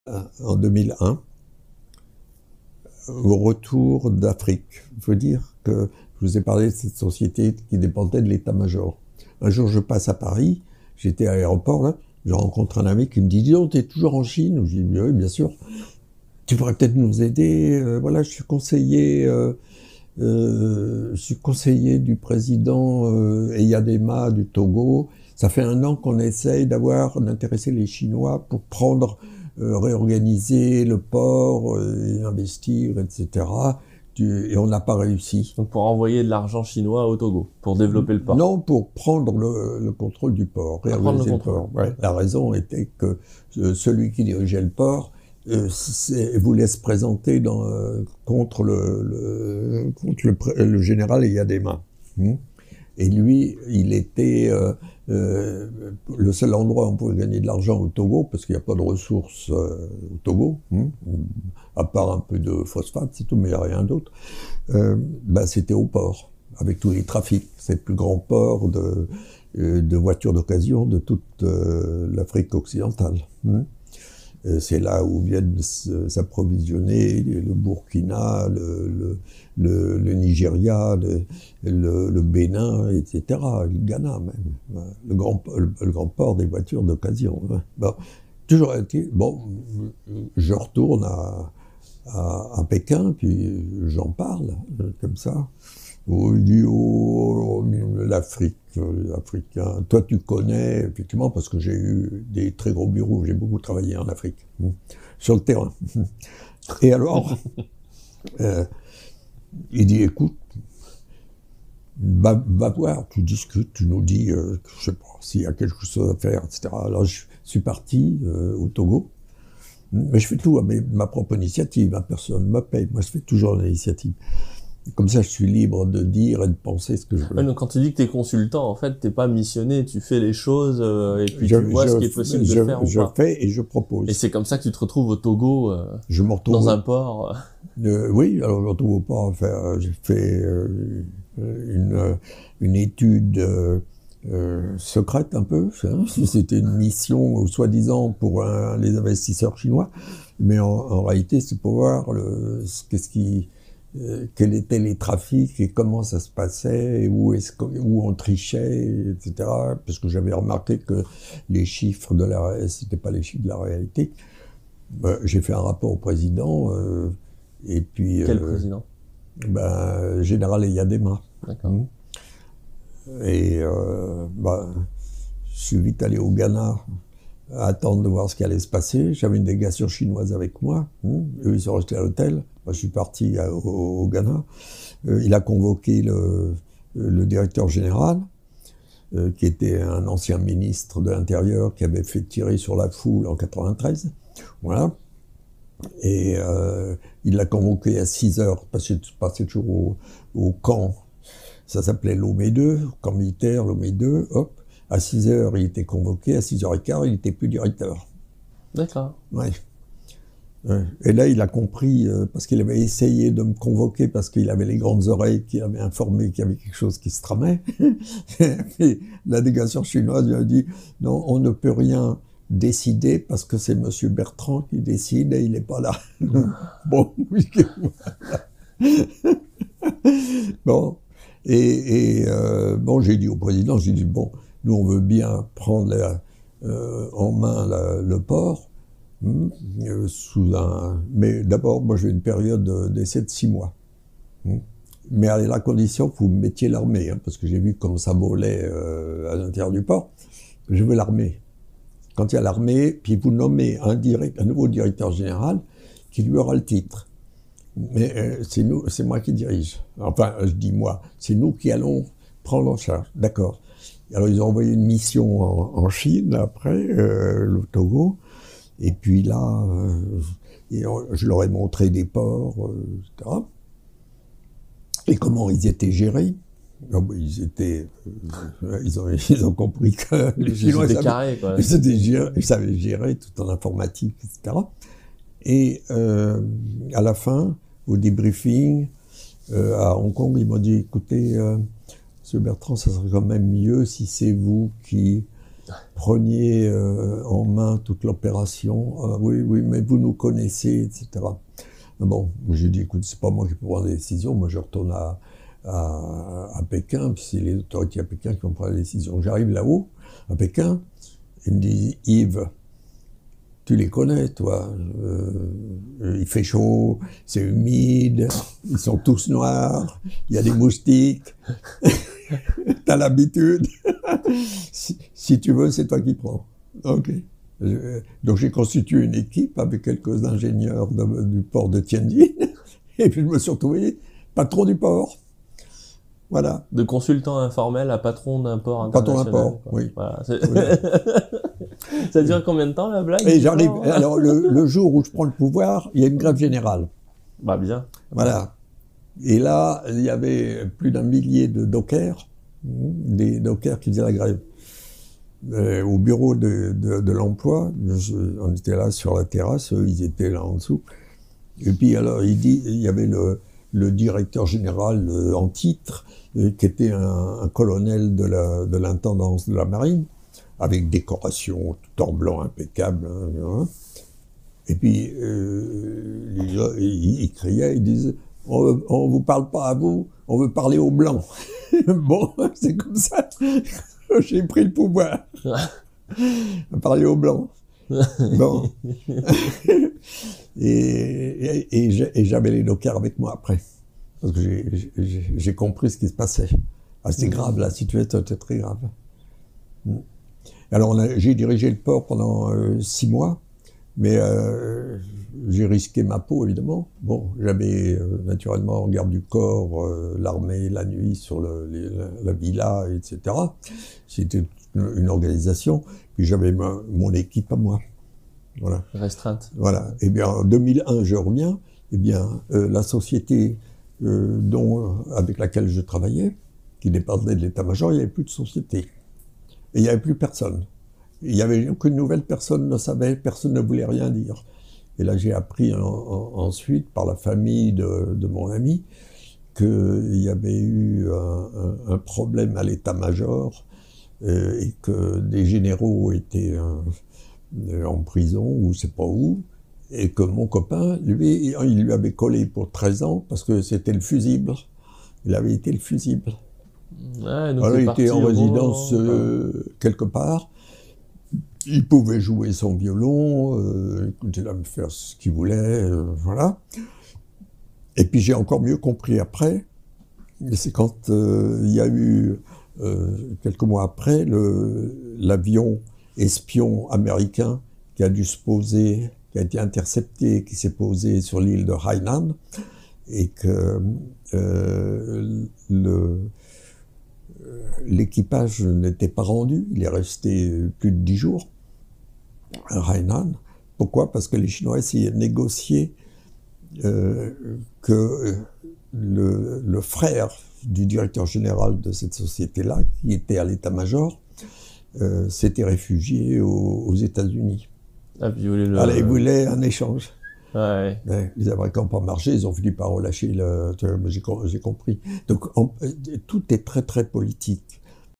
En 2001, au retour d'Afrique. Il faut dire que je vous ai parlé de cette société qui dépendait de l'état-major. Un jour, je passe à Paris, j'étais à l'aéroport, là, je rencontre un ami qui me dit « Dis donc, t'es toujours en Chine ?» Je dis « Oui, bien sûr. Tu pourrais peut-être nous aider. Voilà, je suis conseiller du président Eyadema du Togo. Ça fait 1 an qu'on essaye d'intéresser les Chinois pour réorganiser le port, investir, etc. Et on n'a pas réussi. Donc pour envoyer de l'argent chinois au Togo, pour développer le port. Non, pour prendre le contrôle du port, réorganiser le port. Ouais. La raison était que celui qui dirigeait le port voulait se présenter contre le général Eyadema. Et lui, il était le seul endroit où on pouvait gagner de l'argent au Togo, parce qu'il n'y a pas de ressources au Togo, à part un peu de phosphate, c'est tout, mais il n'y a rien d'autre. C'était au port, avec tous les trafics. C'est le plus grand port de voitures d'occasion de toute l'Afrique occidentale. C'est là où viennent s'approvisionner le Burkina, le Nigeria, le Bénin, etc., le Ghana même, le grand port des voitures d'occasion. Bon, toujours été, bon, je retourne à Pékin, puis j'en parle, comme ça. Il dit, oh, l'Afrique, l'Africain. Toi, tu connais, effectivement, parce que j'ai eu des très gros bureaux, j'ai beaucoup travaillé en Afrique, sur le terrain. Et alors, il dit, écoute, va voir, tu discutes, tu nous dis, je sais pas, s'il y a quelque chose à faire, etc. Alors, je suis parti au Togo, mais je fais tout à ma propre initiative, personne ne me paye, moi je fais toujours l'initiative. Comme ça, je suis libre de dire et de penser ce que je veux. Ouais, donc quand tu dis que tu es consultant, en fait, t'es pas missionné, tu fais les choses et puis tu vois ce qui est possible de faire ou pas. Je fais et je propose. Et c'est comme ça que tu te retrouves au Togo, je me retrouve dans un port. Oui, alors je me retrouve au port. J'ai fait une étude secrète un peu. C'était une mission, soi-disant, pour les investisseurs chinois. Mais en réalité, c'est pour voir quels étaient les trafics et comment ça se passait, et où on trichait, etc. Parce que j'avais remarqué que les chiffres c'était pas les chiffres de la réalité. J'ai fait un rapport au président, et puis... Quel président? Général Eyadema. D'accord. Et je suis vite allé au Ghana à attendre de voir ce qui allait se passer. J'avais une délégation chinoise avec moi. Eux, ils sont restés à l'hôtel. Moi, je suis parti au Ghana. Il a convoqué le directeur général, qui était un ancien ministre de l'Intérieur qui avait fait tirer sur la foule en 93. Voilà. Et il l'a convoqué à 6 heures, parce que je passais toujours au camp. Ça s'appelait Lomé 2, camp militaire, Lomé 2, hop. À 6 heures, il était convoqué. À 6h15, il n'était plus directeur. D'accord. Ouais. Et là, il a compris, parce qu'il avait essayé de me convoquer, parce qu'il avait les grandes oreilles, qui avaient informé qu'il y avait quelque chose qui se tramait. Et la délégation chinoise lui a dit « Non, on ne peut rien décider, parce que c'est M. Bertrand qui décide, et il n'est pas là. » Bon, bon. Bon, j'ai dit au président, j'ai dit, bon, nous on veut bien prendre en main le port, mais d'abord, moi j'ai une période d'essai de 6 mois. Mais à la condition que vous mettiez l'armée, parce que j'ai vu comment ça volait à l'intérieur du port. Je veux l'armée. Quand il y a l'armée, puis vous nommez un nouveau directeur général qui lui aura le titre. Mais c'est moi qui dirige. Enfin, je dis moi, c'est nous qui allons prendre en charge. D'accord. Alors, ils ont envoyé une mission en Chine, après, le Togo. Et puis là, je leur ai montré des ports, etc. Et comment ils étaient gérés. Ils ont compris que les Chinois savaient gérer tout en informatique, etc. Et à la fin, au débriefing, à Hong Kong, ils m'ont dit, écoutez, M. Bertrand, ça serait quand même mieux si c'est vous qui preniez en main toute l'opération. Oui, oui, mais vous nous connaissez, etc. Bon, j'ai dit, écoute, c'est pas moi qui peux prendre des décisions, moi je retourne à Pékin, puis c'est les autorités à Pékin qui vont prendre la décision. J'arrive là-haut, à Pékin, ils me disent, Yves, tu les connais, toi, il fait chaud, c'est humide, ils sont tous noirs, il y a des moustiques, t'as l'habitude, si tu veux, c'est toi qui prends. Ok. Donc j'ai constitué une équipe avec quelques ingénieurs du port de Tianjin, et puis je me suis retrouvé patron du port. Voilà. De consultant informel à patron d'un port international. Patron d'un port, oui. Voilà, ça dure combien de temps la blague? Et j'arrive. Alors le jour où je prends le pouvoir, il y a une grève générale. Bah bien. Voilà. Et là, il y avait plus d'1 millier de dockers, des dockers qui faisaient la grève. Au bureau de l'emploi, on était là sur la terrasse, eux, ils étaient là en dessous. Et puis alors, il y avait le directeur général en titre, qui était un colonel de l'intendance de la marine, avec décoration tout en blanc impeccable. Hein. Et puis, il criait, il disait, on vous parle pas à vous, on veut parler aux blancs. Bon, c'est comme ça. J'ai pris le pouvoir. À parler aux blancs. Bon. et j'avais les dockers avec moi après. Parce que j'ai compris ce qui se passait. Ah, c'était grave, la situation était très grave. Alors j'ai dirigé le port pendant 6 mois, mais j'ai risqué ma peau évidemment. Bon, j'avais naturellement en garde du corps l'armée la nuit sur la villa, etc. C'était une organisation. Puis j'avais mon équipe à moi. Voilà. Restreinte. Voilà. Et bien en 2001, je reviens. Eh bien la société avec laquelle je travaillais, qui dépendait de l'état-major, il n'y avait plus de société. Et il n'y avait plus personne. Il n'y avait aucune nouvelle, personne ne savait, personne ne voulait rien dire. Et là, j'ai appris ensuite, par la famille de mon ami, qu'il y avait eu un problème à l'état-major et que des généraux étaient en prison, ou je ne sais pas où, et que mon copain, lui, il lui avait collé pour 13 ans parce que c'était le fusible. Il avait été le fusible. Ouais, donc alors, il était en résidence quelque part. Il pouvait jouer son violon, il allait faire ce qu'il voulait, voilà. Et puis j'ai encore mieux compris après, c'est quand il y a eu, quelques mois après, l'avion espion américain qui a dû se poser, qui a été intercepté, qui s'est posé sur l'île de Hainan, et que l'équipage n'était pas rendu, il est resté plus de 10 jours à Hainan. Pourquoi? Parce que les Chinois essayaient de négocier que le frère du directeur général de cette société-là, qui était à l'état-major, s'était réfugié aux États-Unis. Ah, puis il voulait un échange. Ouais. Mais les Américains n'ont pas marché, ils ont fini par relâcher j'ai compris. Donc tout est très très politique.